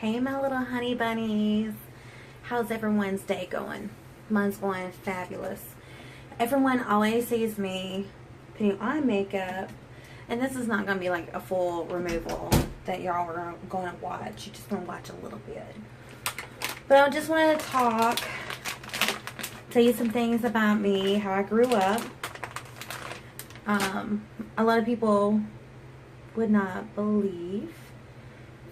Hey my little honey bunnies. How's everyone's day going? Mine's going fabulous. Everyone always sees me putting on makeup, and this is not going to be like a full removal that y'all are going to watch. You're just going to watch a little bit. But I just want to tell you some things about me, how I grew up. A lot of people would not believe.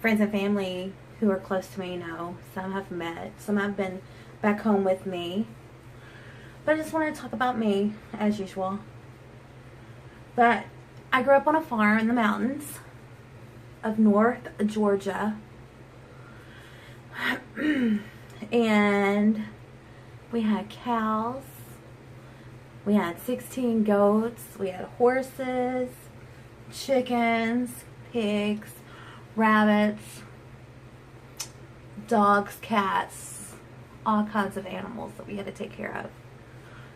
Friends and family who are close to me know. Some have met. Some have been back home with me. But I just want to talk about me, as usual. But I grew up on a farm in the mountains of North Georgia. And we had cows. We had 16 goats. We had horses, chickens, pigs, rabbits, dogs, cats, all kinds of animals that we had to take care of.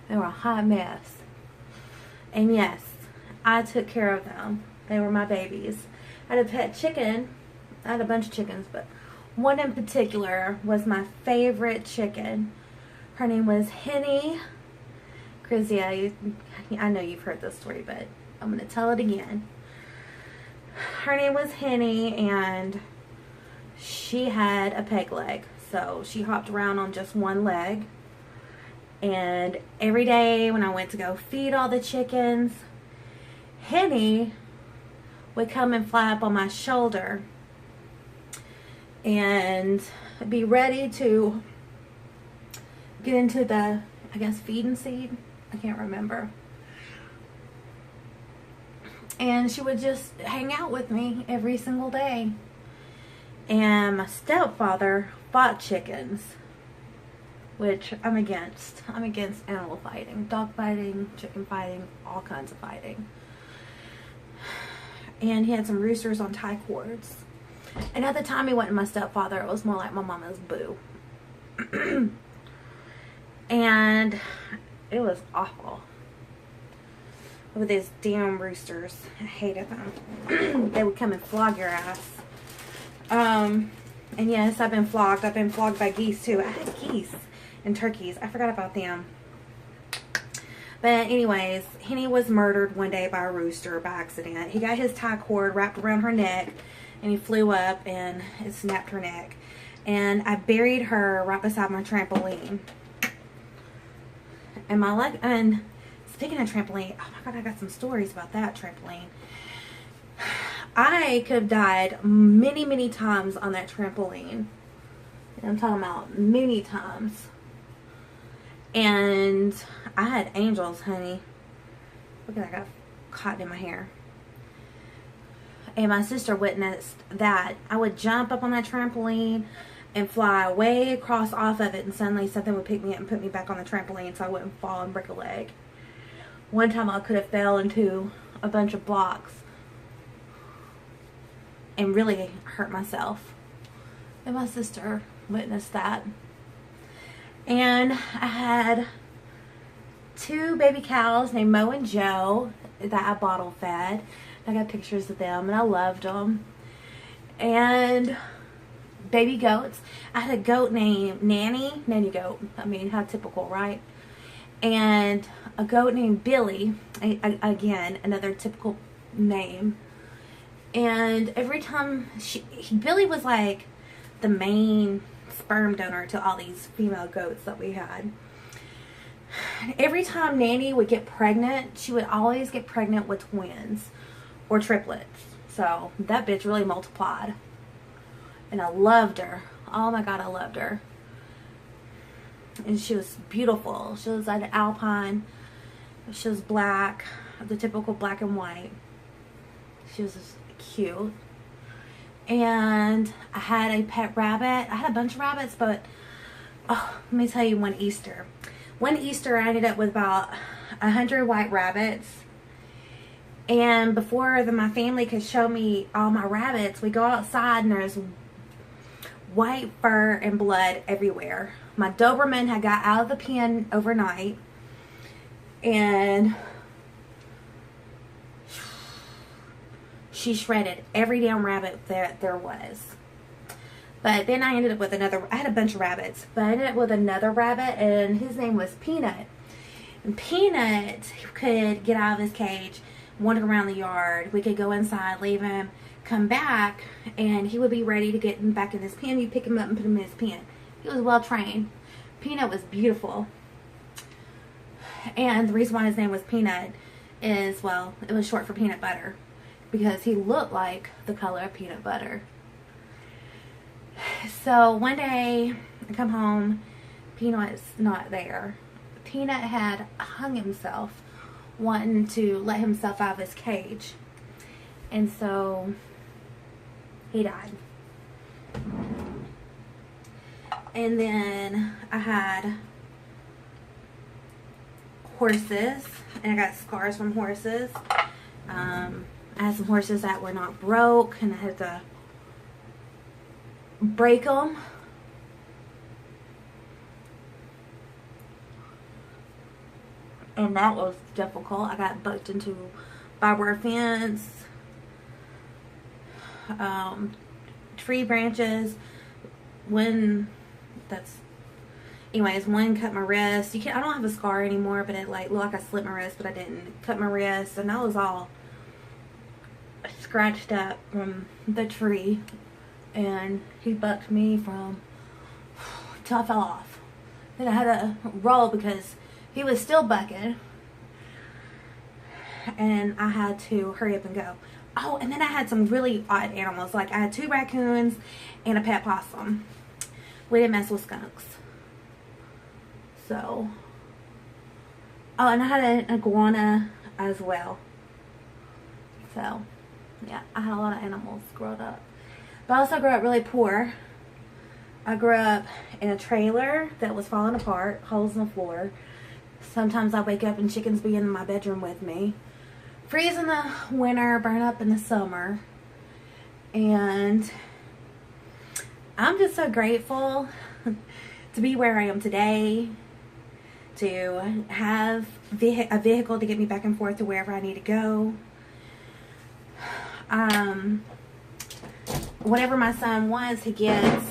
They were a hot mess. And yes, I took care of them. They were my babies. I had a pet chicken. I had a bunch of chickens, but one in particular was my favorite chicken. Her name was Henny. Chrissy, I know you've heard this story, but I'm going to tell it again. Her name was Henny, and she had a peg leg. So she hopped around on just one leg. And every day when I went to go feed all the chickens, Henny would come and fly up on my shoulder and be ready to get into the, I guess, feeding seed. I can't remember. And she would just hang out with me every single day. And my stepfather fought chickens, which I'm against. I'm against animal fighting, dog fighting, chicken fighting, all kinds of fighting. And he had some roosters on tie cords. And at the time he wasn't my stepfather, it was more like my mama's boo. And it was awful with these damn roosters. I hated them. They would come and flog your ass. And yes, I've been flogged. I've been flogged by geese too. I had geese and turkeys. I forgot about them. But anyways, Henny was murdered one day by a rooster by accident. He got his tie cord wrapped around her neck, and he flew up and it snapped her neck. And I buried her right beside my trampoline. And speaking of trampoline, oh my God, I got some stories about that trampoline. I could have died many, many times on that trampoline. And I'm talking about many times. And I had angels, honey. Look at that, I got cotton in my hair. And my sister witnessed that. I would jump up on that trampoline and fly way across off of it, and suddenly something would pick me up and put me back on the trampoline so I wouldn't fall and break a leg. One time I could have fell into a bunch of blocks and really hurt myself. And my sister witnessed that. And I had 2 baby cows named Mo and Joe that I bottle fed. I got pictures of them and I loved them. And baby goats. I had a goat named Nanny goat. I mean, how typical, right? And a goat named Billy. Again, another typical name. And every time Billy was like the main sperm donor to all these female goats that we had. Every time Nanny would get pregnant, she would always get pregnant with twins or triplets. So that bitch really multiplied. And I loved her. Oh my God, I loved her. And she was beautiful. She was like an alpine. She was black, the typical black and white. She was just cute. And I had a pet rabbit. I had a bunch of rabbits, but oh, let me tell you one Easter. One Easter I ended up with about 100 white rabbits. And before my family could show me all my rabbits, we go outside and there's white fur and blood everywhere. My Doberman had got out of the pen overnight, and she shredded every damn rabbit that there was. But then I ended up with another, I had a bunch of rabbits, but I ended up with another rabbit, and his name was Peanut. And Peanut could get out of his cage, wander around the yard. We could go inside, leave him, come back, and he would be ready to get back in his pen. You'd pick him up and put him in his pen. He was well trained. Peanut was beautiful. And the reason why his name was Peanut is, well, it was short for peanut butter, because he looked like the color of peanut butter. So one day I come home, Peanut's not there. Peanut had hung himself, wanting to let himself out of his cage, and so he died. And then I had horses, and I got scars from horses. I had some horses that were not broke, and I had to break them. And that was difficult. I got bucked into barbed wire fence, tree branches. Anyways, one cut my wrist. I don't have a scar anymore, but it looked like I slit my wrist, but I didn't. Cut my wrist, and that was all scratched up from the tree. And he bucked me till I fell off. Then I had to roll because he was still bucking, and I had to hurry up and go. Oh, and then I had some really odd animals. Like, I had 2 raccoons and a pet possum. We didn't mess with skunks. So, oh, and I had an iguana as well. So, yeah, I had a lot of animals growing up. But I also grew up really poor. I grew up in a trailer that was falling apart, holes in the floor. Sometimes I wake up and chickens be in my bedroom with me. Freeze in the winter, burn up in the summer. And I'm just so grateful to be where I am today, to have a vehicle to get me back and forth to wherever I need to go. Whatever my son wants, he gets.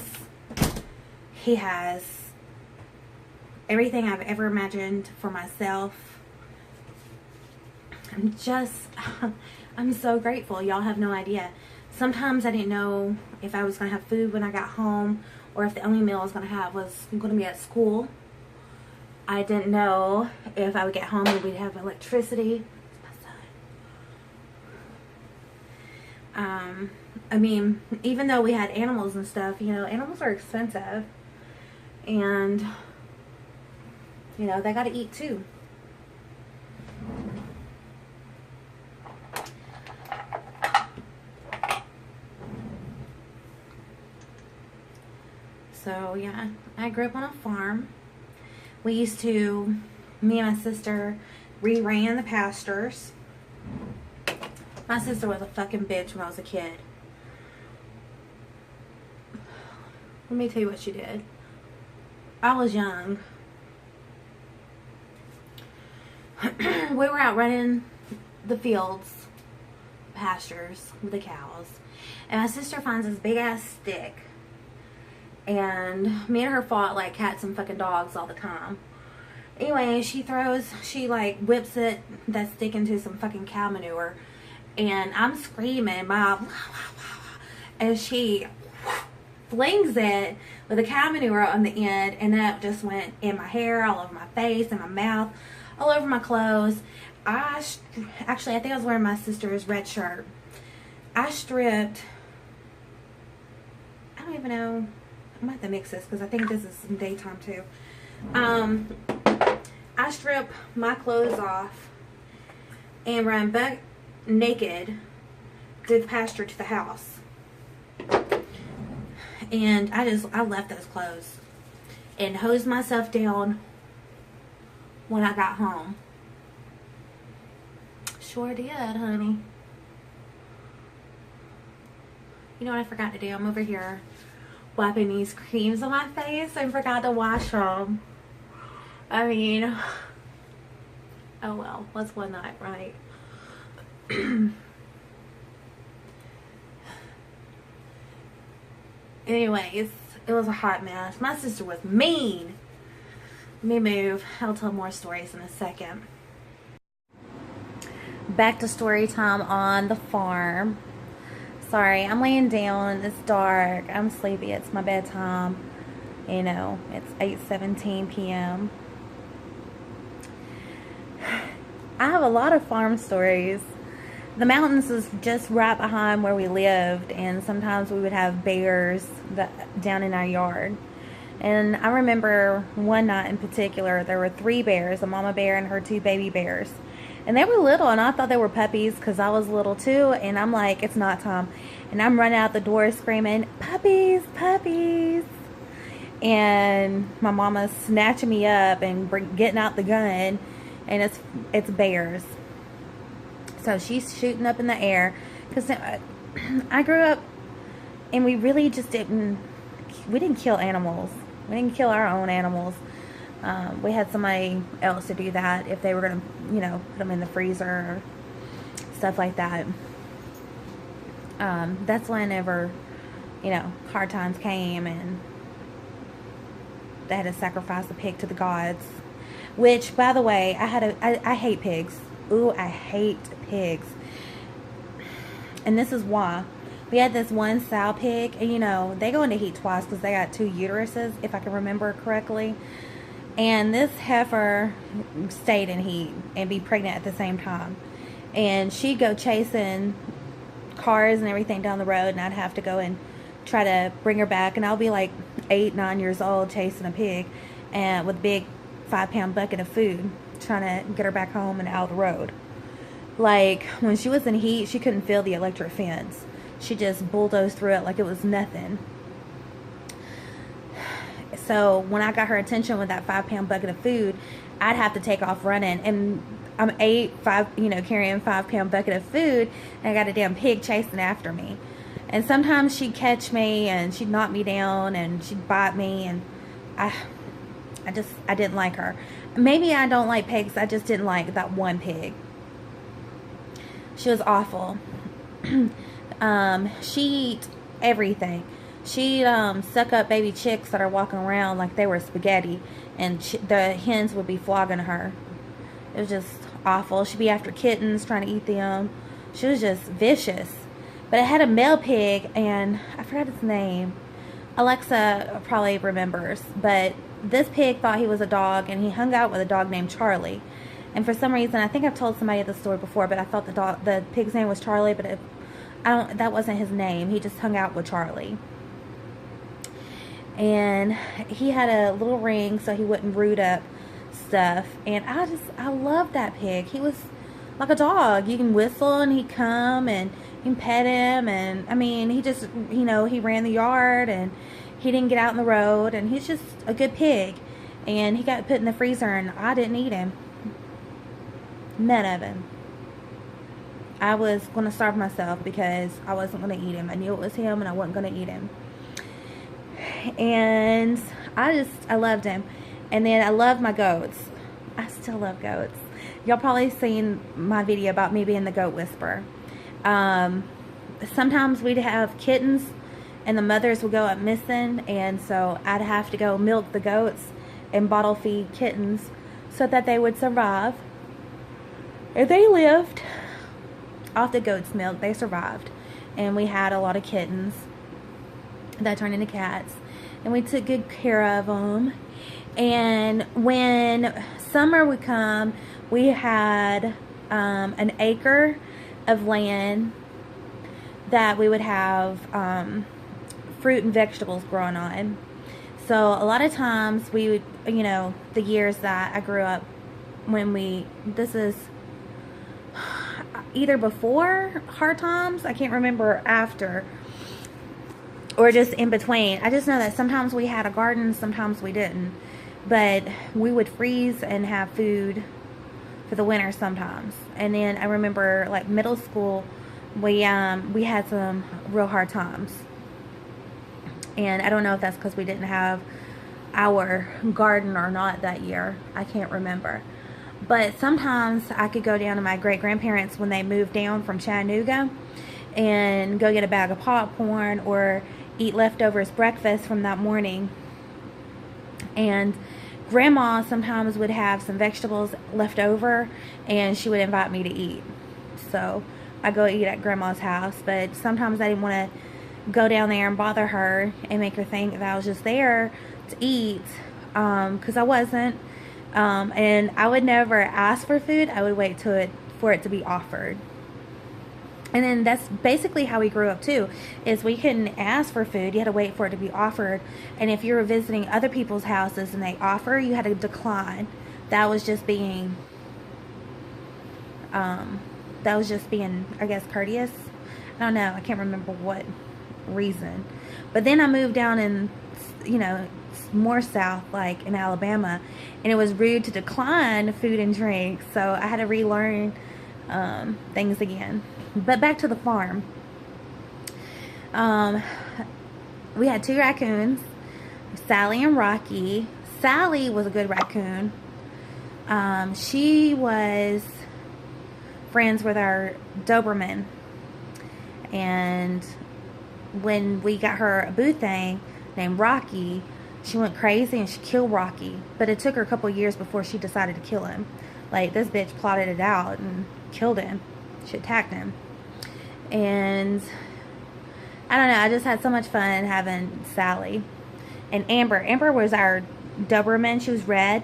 He has everything I've ever imagined for myself. I'm so grateful. Y'all have no idea. Sometimes I didn't know if I was going to have food when I got home, or if the only meal I was going to have was going to be at school. I didn't know if I would get home and we'd have electricity. I mean, even though we had animals and stuff, animals are expensive. And, they got to eat too. So, yeah, I grew up on a farm. We used to, me and my sister, ran the pastures. My sister was a fucking bitch when I was a kid. Let me tell you what she did. I was young. We were out running the fields, pastures with the cows, and my sister finds this big ass stick, and me and her fought like cats and fucking dogs all the time. Anyway, she whips that stick into some fucking cow manure, and I'm screaming, Mom, and she flings it with the cow manure on the end, and that just went in my hair, all over my face, in my mouth, all over my clothes. Actually, I think I was wearing my sister's red shirt. I don't even know. I'm going to have to mix this because I think this is some daytime too. I strip my clothes off and run back naked through the pasture to the house. And I left those clothes and hosed myself down when I got home. Sure did, honey. You know what I forgot to do? I'm over here wiping these creams on my face and forgot to wash them. I mean, oh well, what's one night, right? Anyways, it was a hot mess. My sister was mean. Let me move. I'll tell more stories in a second. Back to story time on the farm. Sorry, I'm laying down. It's dark. I'm sleepy. It's my bedtime. You know, it's 8:17 p.m. I have a lot of farm stories. The mountains is just right behind where we lived, and sometimes we would have bears down in our yard. And I remember one night in particular, there were 3 bears, a mama bear and her 2 baby bears. And they were little, and I thought they were puppies because I was little too. And I'm like, it's not time. And I'm running out the door screaming, puppies, puppies. And my mama's snatching me up and getting out the gun. And it's bears. So she's shooting up in the air. Because I grew up and we really just didn't kill animals. We didn't kill our own animals. We had somebody else to do that if they were going to, you know, put them in the freezer or stuff like that. That's whenever, you know, hard times came and they had to sacrifice a pig to the gods. Which, by the way, I hate pigs. Ooh, I hate pigs. And this is why. We had this one sow pig, and you know, they go into heat twice because they got 2 uteruses, if I can remember correctly. And this heifer stayed in heat and be pregnant at the same time. And she'd go chasing cars and everything down the road, and I'd have to go and try to bring her back. And I'll be like 8, 9 years old chasing a pig and with a big 5-pound bucket of food, trying to get her back home and out of the road. Like, when she was in heat, she couldn't feel the electric fence. She just bulldozed through it like it was nothing. So when I got her attention with that 5-pound bucket of food, I'd have to take off running. And I'm 5, you know, carrying a 5-pound bucket of food, and I got a damn pig chasing after me. And sometimes she'd catch me and she'd knock me down and she'd bite me, and I didn't like her. Maybe I don't like pigs. I just didn't like that one pig. She was awful. She'd eat everything. She'd suck up baby chicks that are walking around like they were spaghetti, and the hens would be flogging her. It was just awful. She'd be after kittens, trying to eat them. She was just vicious. But I had a male pig, and I forgot his name. Alexa probably remembers, but this pig thought he was a dog, and he hung out with a dog named Charlie. And for some reason, I think I've told somebody this story before, but I thought the pig's name was Charlie, but that wasn't his name. He just hung out with Charlie. And he had a little ring so he wouldn't root up stuff. And I loved that pig. He was like a dog. You can whistle and he'd come, and you can pet him. And I mean, he just, you know, he ran the yard and he didn't get out in the road. And he's just a good pig. And he got put in the freezer, and I didn't eat him. None of him. I was going to starve myself because I wasn't going to eat him. I knew it was him, and I wasn't going to eat him. And I loved him. And then I love my goats. I still love goats. Y'all probably seen my video about me being the goat whisperer. Sometimes we'd have kittens and the mothers would go up missing, and so I'd have to go milk the goats and bottle feed kittens so that they would survive. And they lived off the goat's milk. They survived. And we had a lot of kittens that turned into cats, and we took good care of them. And when summer would come, we had an acre of land that we would have fruit and vegetables growing on. So a lot of times we would, you know, the years that I grew up, this is either before hard times, I can't remember, after, or just in between. I just know that sometimes we had a garden, sometimes we didn't. But we would freeze and have food for the winter sometimes. And then I remember, like, middle school, we had some real hard times. And I don't know if that's because we didn't have our garden or not that year. I can't remember. But sometimes I could go down to my great-grandparents when they moved down from Chattanooga and go get a bag of popcorn, or eat leftovers breakfast from that morning. And Grandma sometimes would have some vegetables left over, and she would invite me to eat. So I go eat at Grandma's house, but sometimes I didn't want to go down there and bother her and make her think that I was just there to eat, because I wasn't. And I would never ask for food. I would wait for it to be offered. And then that's basically how we grew up too, is we couldn't ask for food. You had to wait for it to be offered. And if you were visiting other people's houses and they offer, you had to decline. That was just being, I guess, courteous. I don't know. I can't remember what reason. But then I moved down in, more south, like in Alabama, and it was rude to decline food and drink. So I had to relearn things again. But back to the farm. We had 2 raccoons, Sally and Rocky. Sally was a good raccoon. She was friends with our Doberman. And when we got her a boo thing named Rocky, she went crazy and she killed Rocky. But it took her a couple years before she decided to kill him. Like, this bitch plotted it out and killed him. She attacked him. And I don't know, I just had so much fun having Sally. And Amber was our Doberman. She was red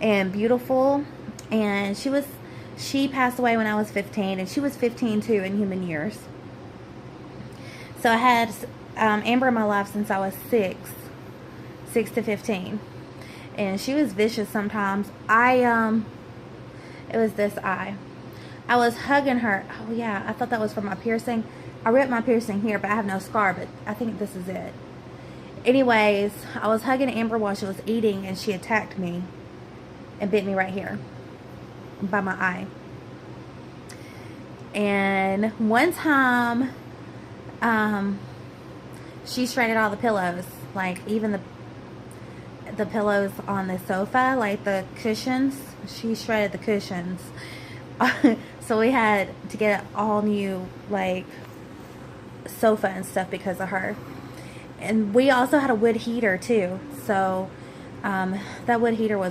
and beautiful, and she passed away when I was 15, and she was 15 too in human years. So I had Amber in my life since I was 6 to 15, and she was vicious sometimes. It was this eye. I was hugging her. Oh yeah, I thought that was from my piercing. I ripped my piercing here, but I have no scar, but I think this is it. Anyways, I was hugging Amber while she was eating, and she attacked me and bit me right here by my eye. And one time, she shredded all the pillows, like even the pillows on the sofa, like the cushions. She shredded the cushions. So we had to get an all new like sofa and stuff because of her. And we also had a wood heater too. So that wood heater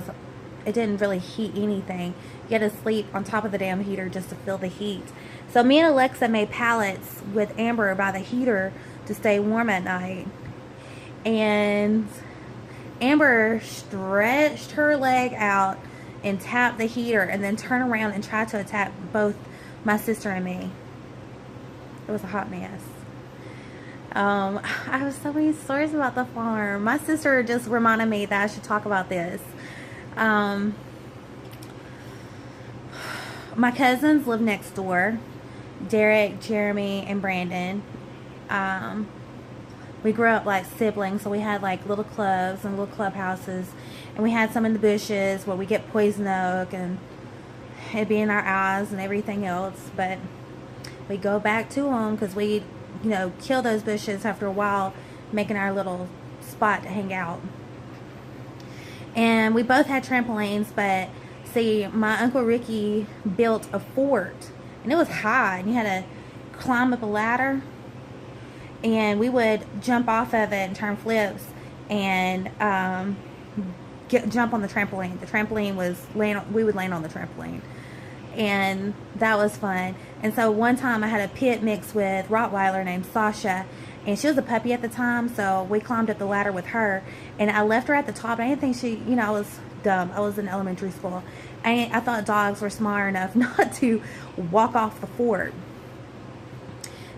it didn't really heat anything. You had to sleep on top of the damn heater just to feel the heat. So me and Alexa made pallets with Amber by the heater to stay warm at night. And Amber stretched her leg out and tap the heater and then turn around and try to attack both my sister and me. It was a hot mess. I have so many stories about the farm. My sister just reminded me that I should talk about this. My cousins live next door. Derek, Jeremy, and Brandon. We grew up like siblings, so we had like little clubs and little clubhouses. And we had some in the bushes where we get poison oak and it'd be in our eyes and everything else. But we go back to them because we, kill those bushes after a while, making our little spot to hang out. And we both had trampolines, but see, my Uncle Ricky built a fort. And it was high, and you had to climb up a ladder. And we would jump off of it and turn flips and jump on the trampoline. The trampoline was we would land on the trampoline, and that was fun. And so one time I had a pit mix with Rottweiler named Sasha, and she was a puppy at the time, so we climbed up the ladder with her, and I left her at the top. I didn't think she, I was dumb. I was in elementary school. I thought dogs were smart enough not to walk off the fort.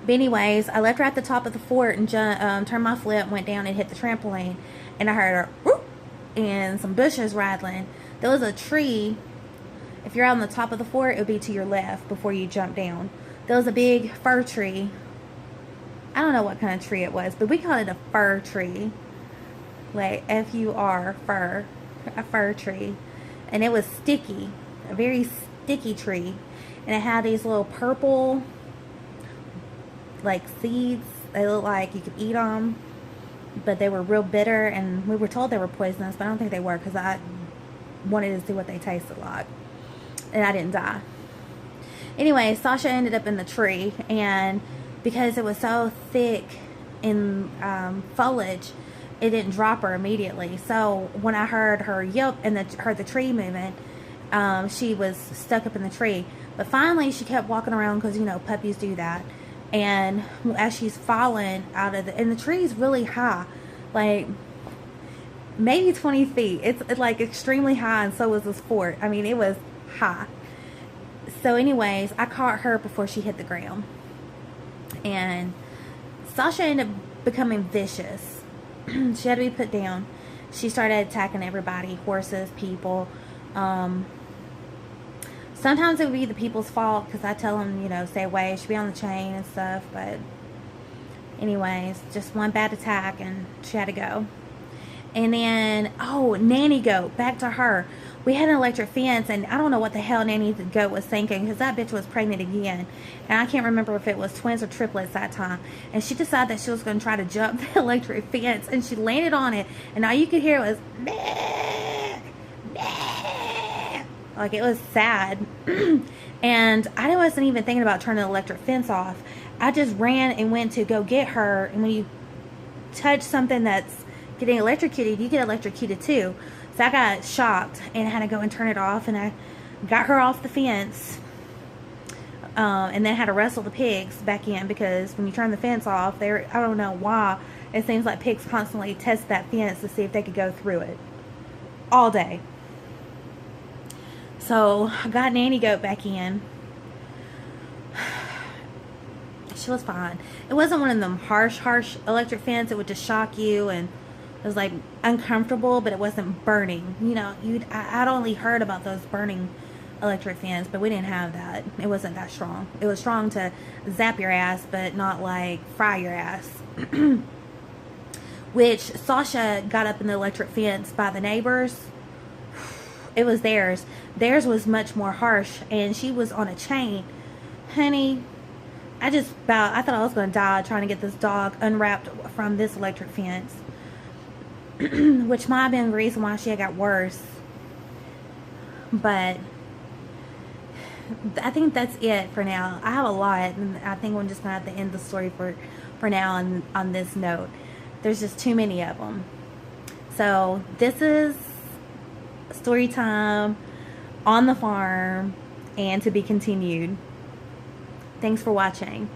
But anyways, I left her at the top of the fort and turned my flip, went down and hit the trampoline, and I heard her whoop, and some bushes rattling. There was a tree. If you're on the top of the fort, it would be to your left before you jump down. There was a big fir tree. I don't know what kind of tree it was, but we called it a fir tree. Like F-U-R, fir. A fir tree. And it was sticky. A very sticky tree. And it had these little purple, like, seeds. They looked like you could eat them. But they were real bitter, and we were told they were poisonous, but I don't think they were because I wanted to see what they tasted like. And I didn't die. Anyway, Sasha ended up in the tree, and because it was so thick in foliage, it didn't drop her immediately. So when I heard her yelp and heard the tree moving, she was stuck up in the tree. But finally, she kept walking around because, you know, puppies do that. And as she's falling out of and the tree's really high, like maybe 20 feet. It's like extremely high, and so was this fort. I mean, it was high. So anyways, I caught her before she hit the ground. And Sasha ended up becoming vicious. She had to be put down. She started attacking everybody, horses, people. Sometimes it would be the people's fault because I tell them, you know, stay away, she should be on the chain and stuff. But anyways, just one bad attack and she had to go. And then, oh, Nanny Goat, back to her. We had an electric fence, and I don't know what the hell Nanny Goat was thinking, because that bitch was pregnant again. And I can't remember if it was twins or triplets that time. And she decided that she was going to try to jump the electric fence, and she landed on it, and all you could hear was, meh, meh. Like, it was sad. And I wasn't even thinking about turning the electric fence off. I just ran and went to go get her, and when you touch something that's getting electrocuted, you get electrocuted too. So I got shocked and had to go and turn it off, and I got her off the fence, and then had to wrestle the pigs back in, because when you turn the fence off, I don't know why, it seems like pigs constantly test that fence to see if they could go through it all day. So I got Nanny Goat back in. She was fine. It wasn't one of them harsh electric fence. It would just shock you, and it was like uncomfortable, but it wasn't burning. You know, I'd only heard about those burning electric fans, but we didn't have that. It wasn't that strong. It was strong to zap your ass, but not like fry your ass. Which Sasha got up in the electric fence by the neighbors. It was theirs. Theirs was much more harsh, and she was on a chain. Honey, I thought I was going to die trying to get this dog unwrapped from this electric fence. Which might have been the reason why she had got worse. But I think that's it for now. I have a lot, and I think I'm just going to have to end the story for now on this note. There's just too many of them. So this is story time on the farm, and to be continued. Thanks for watching.